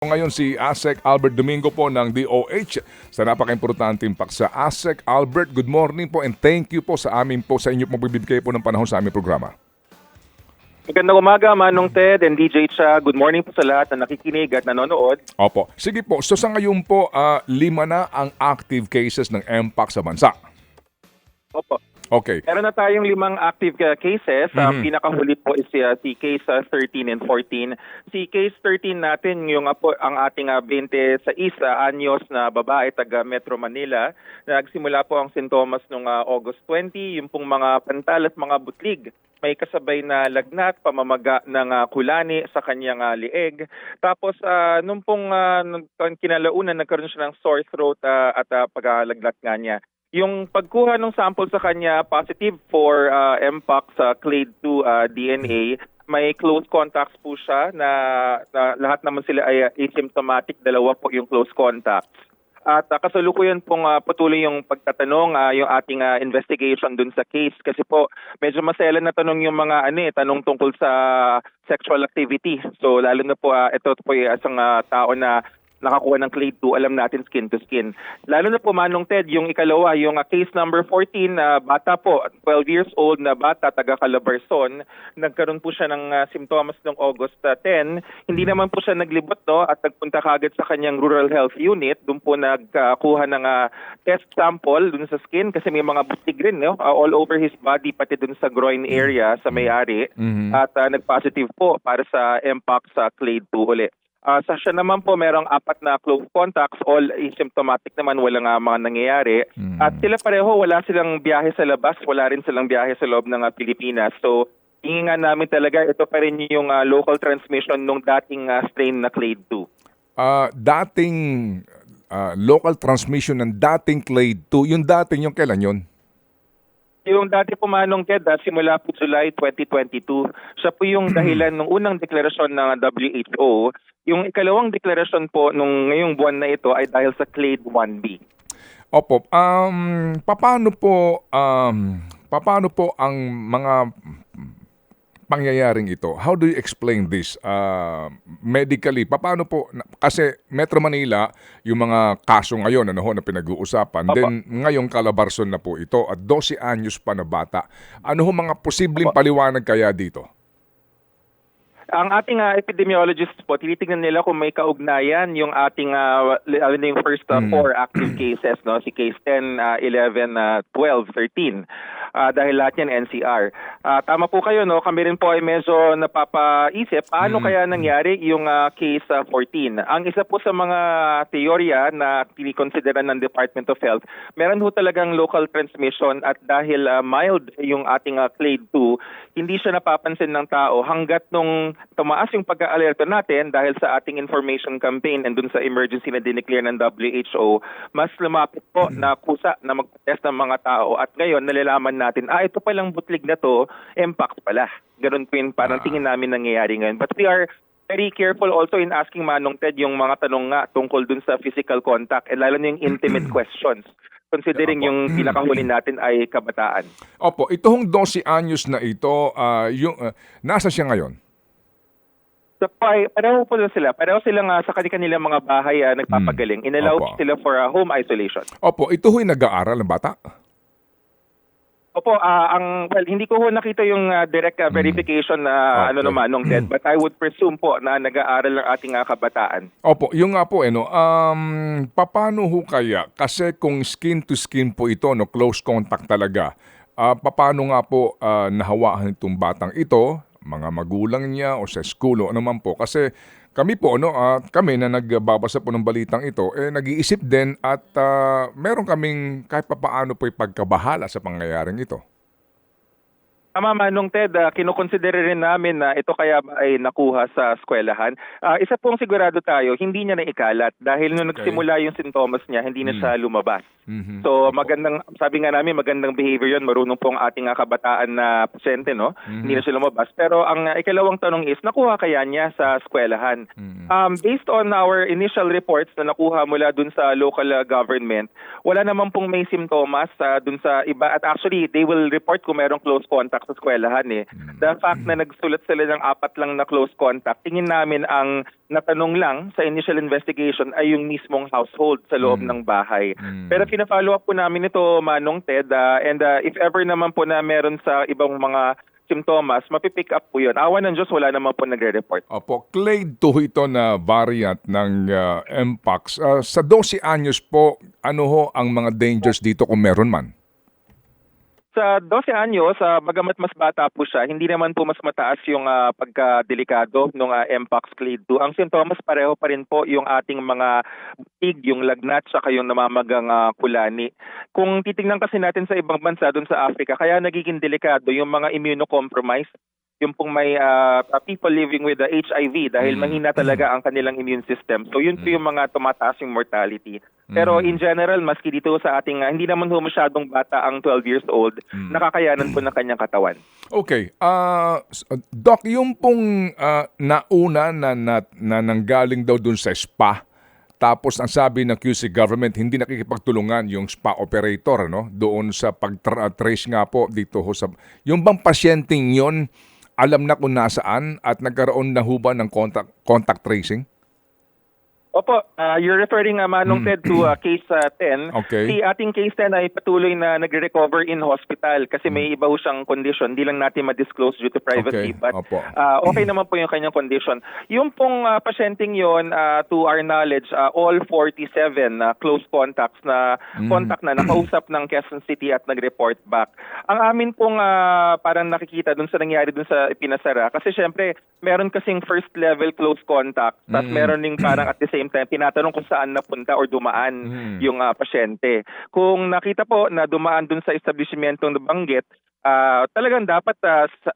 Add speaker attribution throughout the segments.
Speaker 1: Ngayon si ASEC Albert Domingo po ng DOH sa napaka-importanteng paksa. ASEC Albert, good morning po and thank you po sa inyo pong pagbibigay po ng panahon sa aming programa.
Speaker 2: Magandang umaga, Manong Ted and DJ Cha. Good morning po sa lahat na nakikinig at nanonood.
Speaker 1: Opo. Sige po, so sa ngayon po, 5 na ang active cases ng MPOX sa bansa.
Speaker 2: Opo.
Speaker 1: Okay.
Speaker 2: Meron na tayong 5 active cases. Pinakahuli po is si case 13 and 14. Si case 13 natin, ang ating 26 anyos na babae taga Metro Manila. Nagsimula po ang sintomas noong August 20, yung pong mga pantal at mga butlig. May kasabay na lagnat, pamamaga ng kulani sa kanyang lieg. Tapos nung pong kinalaunan, nagkaroon siya ng sore throat at paglalaglat nga niya. Yung pagkuha ng sample sa kanya, positive for MPOX clade 2 DNA. May close contacts po siya na lahat naman sila ay asymptomatic, 2 po yung close contacts. At kasalukuyan pong patuloy yung pagtatanong, yung ating investigation dun sa case kasi po medyo maselan na tanong yung mga tanong tungkol sa sexual activity. So lalo na po ito po yung isang tao na nakakuha ng clade 2, alam natin skin to skin. Lalo na po, Manong Ted, yung ikalawa, yung case number 14, bata po, 12 years old na bata, taga Calabarzon, nagkaroon po siya ng simptomas noong August 10. Hindi naman po siya naglibot at nagpunta kagad sa kanyang rural health unit. Doon po nagkuha ng test sample doon sa skin kasi may mga butig rin all over his body, pati doon sa groin area sa may-ari. At nag-positive po para sa MPOX clade 2 ulit. Sa siya naman po, merong 4 na close contacts, all asymptomatic naman, walang mga nangyayari. At sila pareho, wala silang biyahe sa labas, wala rin silang biyahe sa loob ng Pilipinas. So, tingin nga namin talaga, ito pa rin yung local transmission nung dating strain na clade 2.
Speaker 1: Dating local transmission ng dating clade 2, yung dating yung kailan yun?
Speaker 2: Yung dati po, Manong Ted, simula po July 2022, siya po yung dahilan ng unang deklarasyon ng WHO. Yung ikalawang deklarasyon po nung ngayong buwan na ito ay dahil sa clade 1B.
Speaker 1: Opo. Paano po ang mga pangyayaring ito? How do you explain this medically? Paano po? Kasi Metro Manila, yung mga kaso ngayon na pinag-uusapan.
Speaker 2: Opo.
Speaker 1: Then ngayong Calabarzon na po ito at 12 anyos pa na bata. Ano ho mga posibleng paliwanag kaya dito?
Speaker 2: Ang ating epidemiologists po, tinitingnan nila kung may kaugnayan yung ating yung first 4 active cases, si case 10, 11, 12, 13. Dahil lahat yan NCR. Tama po kayo, kami rin po ay medyo napapaisip paano kaya nangyari yung case 14. Ang isa po sa mga teorya na kinikonsidera ng Department of Health, meron ho talagang local transmission at dahil mild yung ating clade 2, hindi siya napapansin ng tao hanggat nung tumaas yung pag-aalerto natin dahil sa ating information campaign and dun sa emergency na dineclare ng WHO, mas lumapit po na kusa na mag-test ng mga tao at ngayon nalalaman natin, ito palang butlig na to, MPOX pala. Ganun po yun, parang tingin namin nangyayari ngayon. But we are very careful also in asking, Manong Ted, yung mga tanong nga tungkol dun sa physical contact and lalo na yung intimate questions. Considering yung pinakahuli natin ay kabataan.
Speaker 1: Opo, itong 12 anyos na ito, nasa siya ngayon?
Speaker 2: So, pareho po sila. Pareho silang sa kanilang mga bahay nagpapagaling. Inallow
Speaker 1: Opo.
Speaker 2: sila for home isolation.
Speaker 1: Opo, ito ho'y nag-aaral ng bata?
Speaker 2: Opo, hindi ko nakita yung direct verification na
Speaker 1: Okay.
Speaker 2: Manong Ted, but I would presume po na nag-aaral ng ating kabataan.
Speaker 1: Opo, yung nga po, paano ho kaya? Kasi kung skin to skin po ito, close contact talaga, paano nga po nahawahan itong batang ito, mga magulang niya o sa school o ano man po? Kasi kami po, kami na nagbabasa po ng balitang ito, nag-iisip din at meron kaming kahit papaano po pagkabahala sa pangyayaring ito.
Speaker 2: Tama, Manong Ted, kinukonsidera rin namin na ito kaya ay nakuha sa eskwelahan. Isa pong sigurado tayo, hindi niya naikalat dahil nung nagsimula yung sintomas niya, hindi na siya lumabas. So sabi nga namin, magandang behavior yun, marunong pong ating kabataan na pasyente, hindi na siya lumabas. Pero ang ikalawang tanong is, nakuha kaya niya sa eskwelahan? Based on our initial reports na nakuha mula dun sa local government, wala naman pong may simptomas dun sa iba. At actually, they will report kung merong close contact sa eskwelahan. The fact na nagsulat sila ng 4 lang na close contact, tingin namin ang natanong lang sa initial investigation ay yung mismong household sa loob ng bahay. Pero pina-follow up po namin ito, Manong Ted, and if ever naman po na meron sa ibang mga simptomas, mapipick up po yun. Awa ng Diyos, wala naman po nagre-report.
Speaker 1: Opo, clade 2 ito na variant ng Mpox. Sa 12 anyos po, ano ho ang mga dangers dito kung meron man?
Speaker 2: Sa 12 anyos, bagamat mas bata po siya, hindi naman po mas mataas yung pagkadelikado ng Mpox clade 2. Ang sintomas pareho pa rin po yung ating mga butig, yung lagnat, saka yung namamagang kulani. Kung titingnan kasi natin sa ibang bansa doon sa Africa, kaya nagiging delikado yung mga immunocompromised, yung pong may people living with the HIV dahil mahina talaga ang kanilang immune system. So yun po yung mga tumataas yung mortality. Pero in general, maski dito sa ating, hindi naman ho masyadong bata ang 12 years old, nakakayanan po ng kanyang katawan.
Speaker 1: Okay. Doc, yung pong nauna na nanggaling daw dun sa spa, tapos ang sabi ng QC government, hindi nakikipagtulungan yung spa operator doon sa pag-trace nga po dito ho sa... Yung bang pasyenteng yon alam na kung nasaan at nagkaroon na huba ng contact tracing?
Speaker 2: Opo, you're referring, Manong Ted, to case 10.
Speaker 1: Okay.
Speaker 2: Si ating case 10 ay patuloy na nagre-recover in hospital kasi may iba ho siyang condition. Hindi lang natin ma-disclose due to privacy.
Speaker 1: Okay.
Speaker 2: But
Speaker 1: Opo.
Speaker 2: okay naman po yung kanyang condition. Yung pong pasyenteng yon, to our knowledge, all 47 close contacts na contact na nakausap ng Quezon City at nag-report back. Ang amin pong parang nakikita dun sa nangyari dun sa pinasara, kasi syempre meron kasing first level close contact, tapos meron ding parang at the same time tinatanong kung saan napunta or dumaan yung pasyente. Kung nakita po na dumaan dun sa establishmentong nabanggit, talagang dapat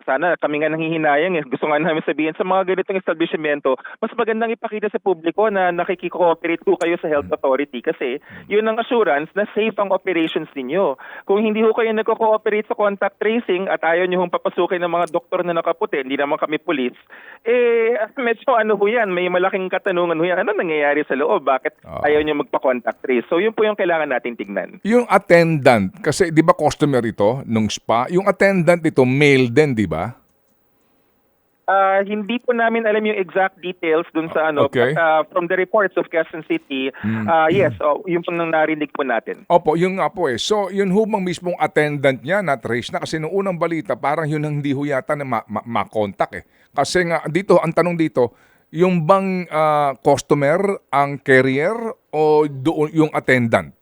Speaker 2: sana kami nga nanghihinayang gusto nga namin sabihin sa mga ganitong establishmento, mas magandang ipakita sa publiko na nakikikooperate po kayo sa health authority kasi yun ang assurance na safe ang operations ninyo. Kung hindi ho kayo nagko-cooperate sa contact tracing at ayaw nyo hong papasukin ng mga doktor na nakaputi, hindi naman kami police, medyo ho yan, may malaking katanungan ho yan. Ano nangyayari sa loob? Bakit ayaw nyo magpa-contact trace? So yun po yung kailangan natin tignan.
Speaker 1: Yung attendant, kasi di ba customer ito nung spa, yung attendant ito, male din, di ba?
Speaker 2: Hindi po namin alam yung exact details dun sa
Speaker 1: Okay.
Speaker 2: but from the reports of Quezon City, yes, yun po nang narinig po natin.
Speaker 1: Opo, yun nga po eh. So, yun humang mismong attendant niya na trace na kasi noong unang balita, parang yun ang hindi ho yata na ma-contact eh. Kasi nga, dito, ang tanong dito, yung bang customer ang carrier o doon yung attendant?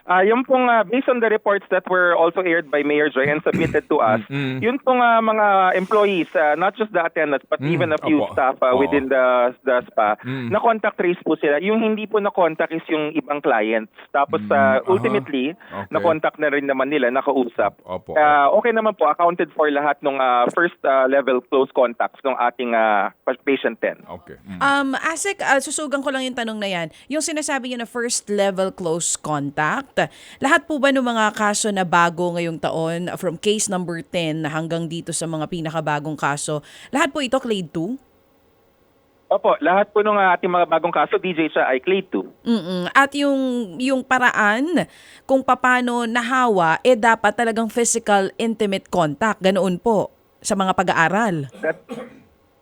Speaker 2: Yung pong based on the reports that were also aired by Mayor Joy and submitted to us, yun pong mga employees, not just the attendants but even a few
Speaker 1: Opo.
Speaker 2: staff within the spa, na contact trace po sila. Yung hindi po na contact is yung ibang clients. Tapos ultimately,
Speaker 1: Okay.
Speaker 2: na contact na rin naman nila, nakausap.
Speaker 1: Opo.
Speaker 2: Okay naman po, accounted for lahat ng first level close contacts ng ating patient 10.
Speaker 1: Okay.
Speaker 3: Asek, susugan ko lang yung tanong na yan. Yung sinasabi niyo na first level close contact, lahat po ba ng mga kaso na bago ngayong taon, from case number 10 hanggang dito sa mga pinakabagong kaso, lahat po ito clade 2?
Speaker 2: Opo, lahat po ng ating mga bagong kaso, DJ, siya ay clade 2.
Speaker 3: At yung paraan kung paano nahawa, dapat talagang physical intimate contact, ganoon po sa mga pag-aaral.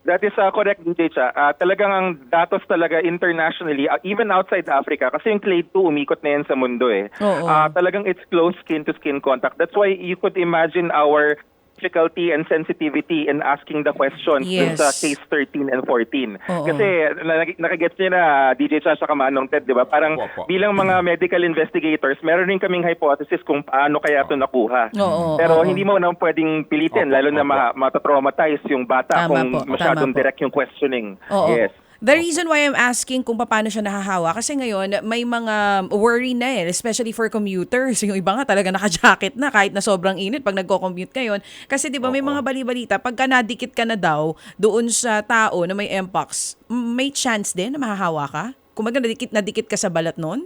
Speaker 2: That is correct, DJ Cha. Talagang ang datos talaga internationally, even outside Africa, kasi yung clade 2 umikot na yan sa mundo eh.
Speaker 3: Oo.
Speaker 2: Talagang it's close skin-to-skin contact. That's why you could imagine our difficulty and sensitivity in asking the questions dun
Speaker 3: Yes.
Speaker 2: sa case 13 and 14.
Speaker 3: Oo.
Speaker 2: Kasi nakagets niyo na, DJ Cha sa Manong Ted, di ba? Parang
Speaker 1: Opo.
Speaker 2: bilang mga medical investigators, meron rin kaming hypothesis kung paano kaya ito nakuha.
Speaker 3: Oo,
Speaker 2: Pero
Speaker 3: oo.
Speaker 2: hindi mo naman pwedeng pilitin,
Speaker 1: Opo,
Speaker 2: lalo na
Speaker 1: opo.
Speaker 2: matatraumatize yung bata
Speaker 3: Tama
Speaker 2: kung
Speaker 3: po,
Speaker 2: masyadong
Speaker 3: tama po.
Speaker 2: direct yung questioning.
Speaker 3: Oo.
Speaker 2: Yes.
Speaker 3: The reason why I'm asking kung paano siya nahahawa, kasi ngayon may mga worry na especially for commuters. Yung iba nga talaga naka-jacket na kahit na sobrang init pag nagko-commute ngayon. Kasi di ba may mga bali-balita, pagka nadikit ka na daw doon sa tao na may Mpox, may chance din na mahahawa ka? Kung nadikit ka sa balat nun?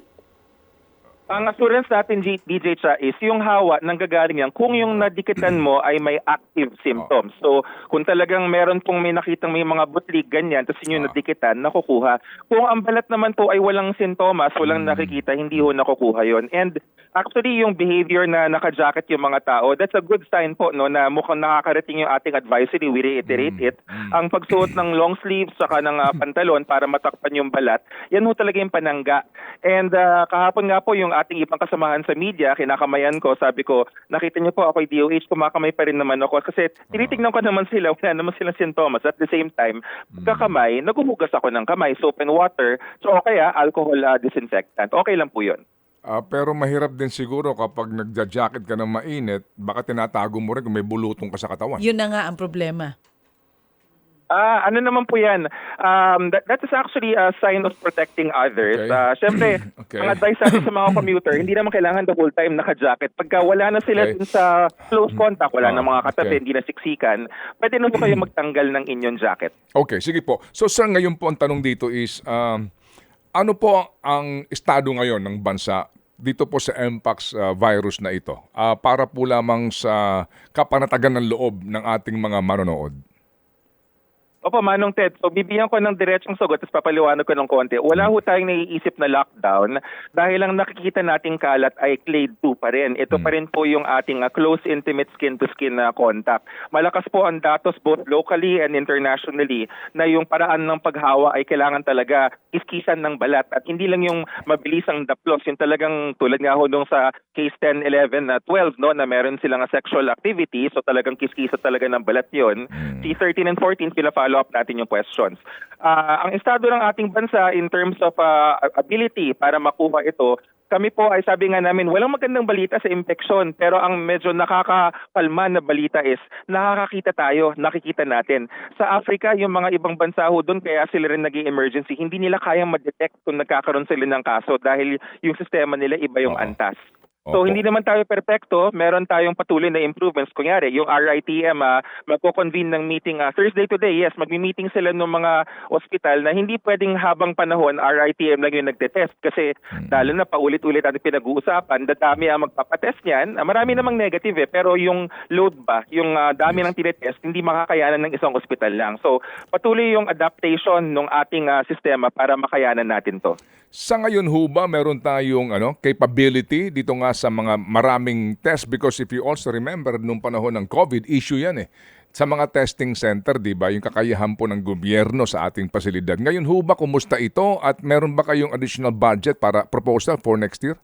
Speaker 2: Ang assurance natin, DJ Cha, is yung hawa nanggagaling yan kung yung nadikitan mo ay may active symptoms. So, kung talagang meron pong may nakitang may mga butlig, ganyan, tapos yun yung nadikitan, nakukuha. Kung ang balat naman po ay walang sintomas, walang nakikita, hindi ho nakukuha yon. And actually, yung behavior na naka-jacket yung mga tao, that's a good sign po, no, na mukhang nakakarating yung ating advisory, we reiterate it. Ang pagsuot ng long sleeves, saka ng pantalon para matakpan yung balat, yan ho talaga yung panangga. And kahapon nga po yung ating ibang kasamahan sa media, kinakamayan ko, sabi ko, nakita niyo po ako'y DOH, kumakamay pa rin naman ako kasi tinitignan ko naman sila, wala naman silang sintomas. At the same time, pagkakamay, naghuhugas ako ng kamay, soap and water, so okay alcohol disinfectant, okay lang po yun.
Speaker 1: Pero mahirap din siguro kapag nagja-jacket ka ng mainit, baka tinatago mo rin kung may bulutong ka sa katawan.
Speaker 3: Yun na nga ang problema.
Speaker 2: Ano naman po yan? That is actually a sign of protecting others.
Speaker 1: Okay.
Speaker 2: Siyempre,
Speaker 1: Okay.
Speaker 2: ang advice natin sa mga commuter, hindi naman kailangan the whole time naka-jacket. Pagka wala na sila
Speaker 1: Okay.
Speaker 2: dun sa close contact, wala na mga katabi,
Speaker 1: Okay.
Speaker 2: hindi na siksikan, pwede na po kayo magtanggal ng inyong jacket.
Speaker 1: Okay, sige po. So sir, ngayon po ang tanong dito is, ano po ang estado ngayon ng bansa dito po sa Mpox virus na ito? Para po lamang sa kapanatagan ng loob ng ating mga manonood.
Speaker 2: Opo, Manong Ted. So, bibigyan ko ng diretsong sagot at papaliwanag ko ng konti. Wala ho tayong naiisip na lockdown dahil ang nakikita nating kalat ay clade 2 pa rin. Ito pa rin po yung ating close, intimate skin-to-skin contact. Malakas po ang datos both locally and internationally na yung paraan ng paghawa ay kailangan talaga kiskisan ng balat at hindi lang yung mabilis ang daplos. Yung talagang tulad nga ho nung sa case 10, 11, 12 no, na meron silang sexual activity. So talagang kiskisa talaga ng balat yun. Si 13 and 14, follow up natin yung questions. Ang estado ng ating bansa in terms of ability para makuha ito, kami po ay sabi nga namin, walang magandang balita sa infeksyon, pero ang medyo nakakakalma na balita is nakakakita tayo, nakikita natin. Sa Africa, yung mga ibang bansa ho doon, kaya sila rin nag-emergency, hindi nila kayang ma-detect kung nagkakaroon sila ng kaso dahil yung sistema nila iba yung antas. So,
Speaker 1: Opo.
Speaker 2: hindi naman tayo perpekto. Meron tayong patuloy na improvements. Kunyari, yung RITM, magko-convene ng meeting Thursday today. Yes, magmi-meeting sila ng mga ospital na hindi pwedeng habang panahon RITM lang yung nagtetest. Kasi lalo na paulit-ulit natin pinag-uusapan, dadami ang magpapatest niyan. Marami namang negative pero yung load ba, yung dami ng tinetest, hindi makakayanan ng isang ospital lang. So, patuloy yung adaptation ng ating sistema para makayanan natin to.
Speaker 1: Sa ngayon ho ba meron tayong capability dito nga sa mga maraming test? Because if you also remember, nung panahon ng COVID, issue yan sa mga testing center, di ba? Yung kakayahan po ng gobyerno sa ating pasilidad. Ngayon ho ba, kumusta ito? At meron ba kayong additional budget para proposal for next year?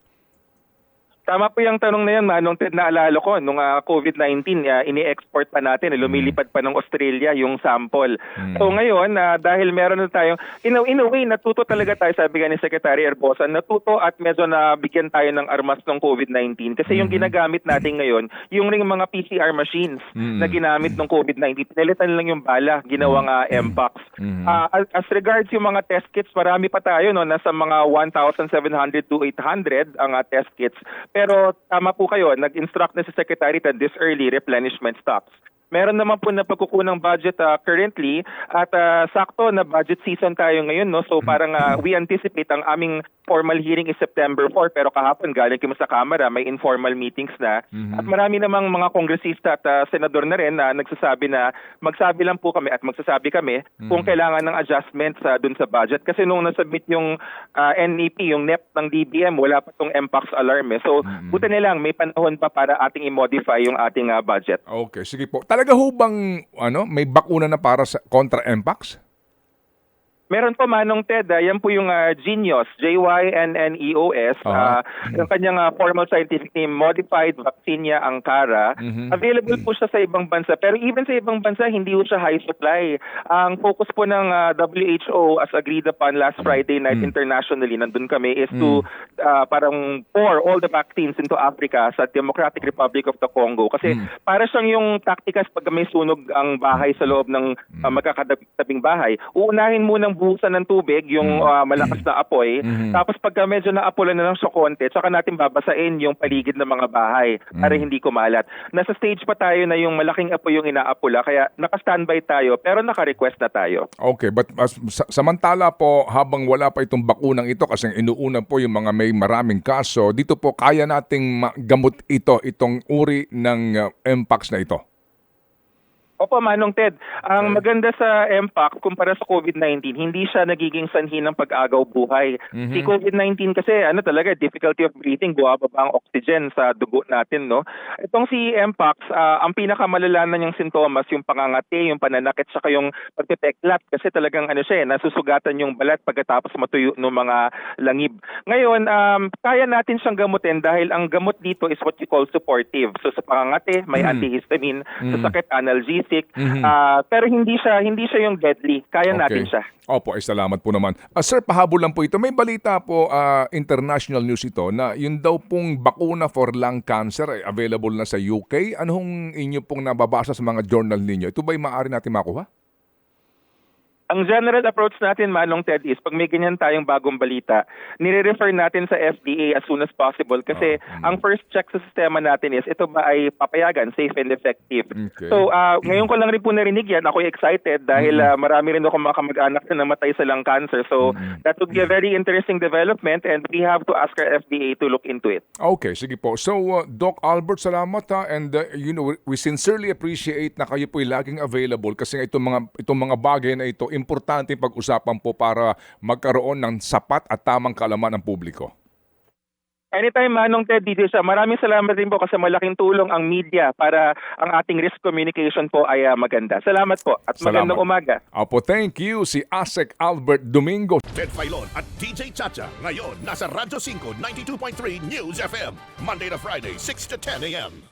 Speaker 2: Tama po yung tanong na yan, Manong Ted. Naalala ko, nung COVID-19, ini-export pa natin, lumilipad pa ng Australia yung sample. So ngayon, dahil meron na tayong, in a way, natuto talaga tayo, sabi nga ni Secretary Erbosa, natuto at medyo nabigyan tayo ng armas ng COVID-19. Kasi yung ginagamit natin ngayon, yung ring mga PCR machines na ginamit ng COVID-19, pinalitan lang yung bala, ginawang Mpox. As regards yung mga test kits, marami pa tayo, no? Nasa mga 1,700 to 800 ang test kits. Pero tama po kayo, nag-instruct na si Secretary that this early replenishment stocks. Meron naman po na pagkukunang budget currently at sakto na budget season tayo ngayon, no? So parang we anticipate ang aming formal hearing is September 4 pero kahapon galing kami sa Kamara, may informal meetings na. At marami namang mga kongresista at senador na rin na nagsasabi na magsabi lang po kami at magsasabi kami kung kailangan ng adjustments dun sa budget. Kasi nung nasubmit yung NEP, yung NEP ng DBM, wala pa tong Mpox alarm. So buti na lang, may panahon pa para ating i-modify yung ating budget.
Speaker 1: Okay, sige po. Talaga ho bang may bakuna na para sa kontra Mpox?
Speaker 2: Meron pa, Manong Ted, yan po yung Jynneos, JYNNEOS, yung kanyang formal scientific name, Modified Vaccinia Ankara. Available po siya sa ibang bansa, pero even sa ibang bansa, hindi po siya high supply. Ang focus po ng WHO as agreed upon last Friday night internationally, nandun kami, is to parang pour all the vaccines into Africa sa Democratic Republic of the Congo. Kasi para siyang yung tactics pag may sunog ang bahay sa loob ng magkakatabing bahay, uunahin munang kailangang buhusan ng tubig, yung malakas na apoy. Tapos pagka medyo naapulan na ng siya konti, tsaka natin babasain yung paligid ng mga bahay para hindi kumalat. Nasa stage pa tayo na yung malaking apoy yung inaapula, kaya naka-standby tayo pero naka-request na tayo.
Speaker 1: Okay, but samantala po, habang wala pa itong bakunang ito, kasi inuuna po yung mga may maraming kaso, dito po kaya nating gamot itong uri ng Mpox na ito.
Speaker 2: Opo, Manong Ted. Ang maganda sa Mpox kumpara sa COVID-19, hindi siya nagiging sanhi ng pag-agaw buhay. Si COVID-19 kasi talaga difficulty of breathing, buwababa ang oxygen sa dugo natin, no. Itong si Mpox, ang pinakamalala na niyang sintomas yung pangangati, yung pananakit, saka yung pagpepeklat kasi talagang nasusugatan yung balat pagkatapos matuyo ng mga langib. Ngayon, kaya natin siyang gamutin dahil ang gamot dito is what you call supportive. So sa pangangati, may antihistamine, sa sakit analgesic, pero hindi siya yung deadly. Kaya natin siya.
Speaker 1: Opo, salamat po naman. Sir, pahabol lang po ito. May balita po, international news ito, na yun daw pong bakuna for lung cancer ay available na sa UK. Anong inyo pong nababasa sa mga journal ninyo? Ito ba'y maaari natin makuha?
Speaker 2: Ang general approach natin, Manong Ted, is pag may ganyan tayong bagong balita, nire-refer natin sa FDA as soon as possible kasi ang first check sa sistema natin is ito ba ay papayagan, safe and effective.
Speaker 1: Okay.
Speaker 2: So, ngayon ko lang rin po narinig yan. Ako'y excited dahil marami rin ako mga kamag-anak na namatay sa lung cancer. So, that would be a very interesting development and we have to ask our FDA to look into it.
Speaker 1: Okay, sige po. So, Doc Albert, salamat ha. And we sincerely appreciate na kayo po'y laging available kasi itong mga bagay na ito, importante pag-usapan po para magkaroon ng sapat at tamang kaalaman ng publiko.
Speaker 2: Anytime, Manong Ted, dito siya. Maraming salamat din po kasi malaking tulong ang media para ang ating risk communication po ay maganda. Salamat po at magandang umaga.
Speaker 1: Opo, thank you. Si ASEC Albert Domingo.
Speaker 4: Ted Filon at DJ Chacha. Ngayon, nasa Radyo 5, 92.3 News FM. Monday to Friday, 6 to 10 a.m.